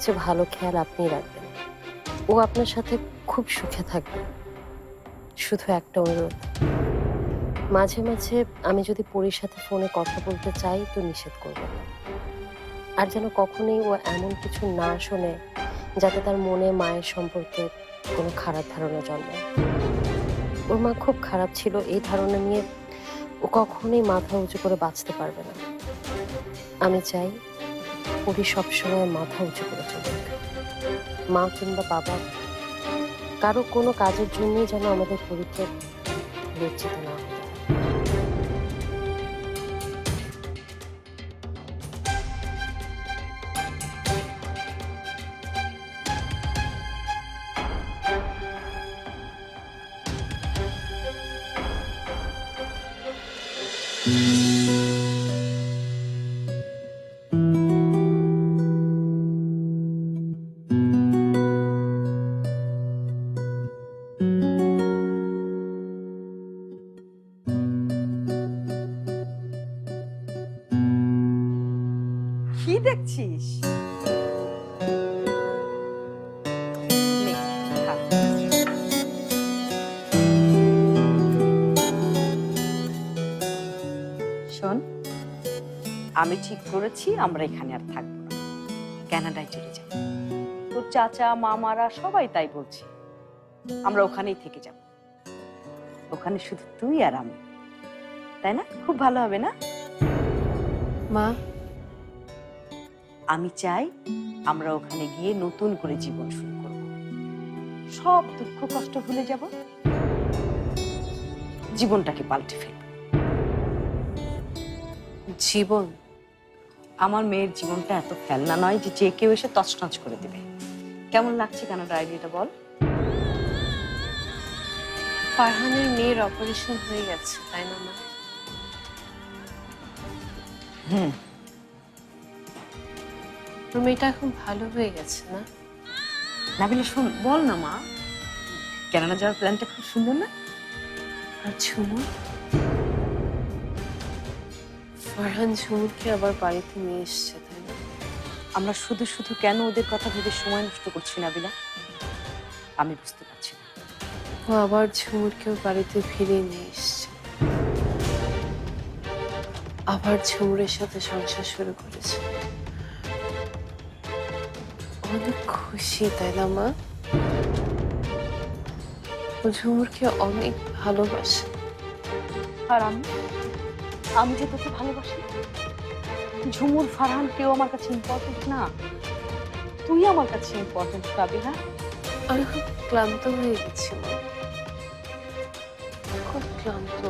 যে ভালো খেয়াল আপনিই রাখবেন। ও আপনার সাথে খুব সুখে থাকবে। শুধু একটা অনুরোধ, মাঝে মাঝে আমি যদি পরীর সাথে ফোনে কথা বলতে চাই তো নিষেধ করবেন না। আর যেন কখনোই ও এমন কিছু না শোনে যাতে তার মনে মায়ের সম্পর্কে কোনো খারাপ ধারণা জন্মায়। ওর মা খুব খারাপ ছিল, এই ধারণা নিয়ে ও কখনোই মাথা উঁচু করে বাঁচতে পারবে না। আমি চাই পরী সবসময় মাথা উঁচু করে চলুক। মা কিংবা বাবা কারো কোনো কাজের জন্যই যেন আমাদের পরীকে লজ্জিত না হতে হয়। কি দেখছিস? নে, খা। শোন, আমি ঠিক করেছি আমরা এখানে আর থাকবো না, কানাডায় চলে যাব। তোর চাচা মামারা সবাই তাই বলছে, আমরা ওখানেই থেকে যাব। ওখানে শুধু তুই আর আমি, তাই না? খুব ভালো হবে না? মা, আমি চাই আমরা ওখানে গিয়ে নতুন করে জীবন শুরু করব, সব দুঃখ কষ্ট ভুলে যাব, জীবনটাকে পাল্টে ফেলব। জীবন? আমার মেয়ের জীবনটা এত ফেলনা নয় যে যে কেউ এসে তছনছ করে দেবে। কেমন লাগছে কানাডা আইডিয়াটা বল? ফারহানের মেয়ের অপারেশন হয়ে গেছে, তাই না মা? হুম। তোর মেয়েটা এখন ভালো হয়ে গেছে না? নাবিলা শোন, বল না মা, কানাডা যাওয়ার প্ল্যানটা খুব সুন্দর না? আর ঝুমুর? ফারহান ঝুমুরকে আবার বাড়িতে নিয়ে এসছে, তাই না? আমরা শুধু শুধু কেন ওদের কথা ভেবে সময় নষ্ট করছি নাবিলা? আমি বুঝতে পারছি না। ও আবার ঝুমুরকেও বাড়িতে ফিরিয়ে নিয়ে এসছে, আবার ঝুমুরের সাথে সংসার শুরু করেছে। অনেক খুশি, তাই না মা? ও ঝুমুরকে অনেক ভালোবাসে। আর আমি যে তোকে ভালোবাসি, ঝুমুর ফারহান কেউ আমার কাছে ইম্পর্টেন্ট না, তুই আমার কাছে ইম্পর্টেন্ট নাবিলা। আমি খুব ক্লান্ত হয়ে গেছি মা, খুব ক্লান্ত।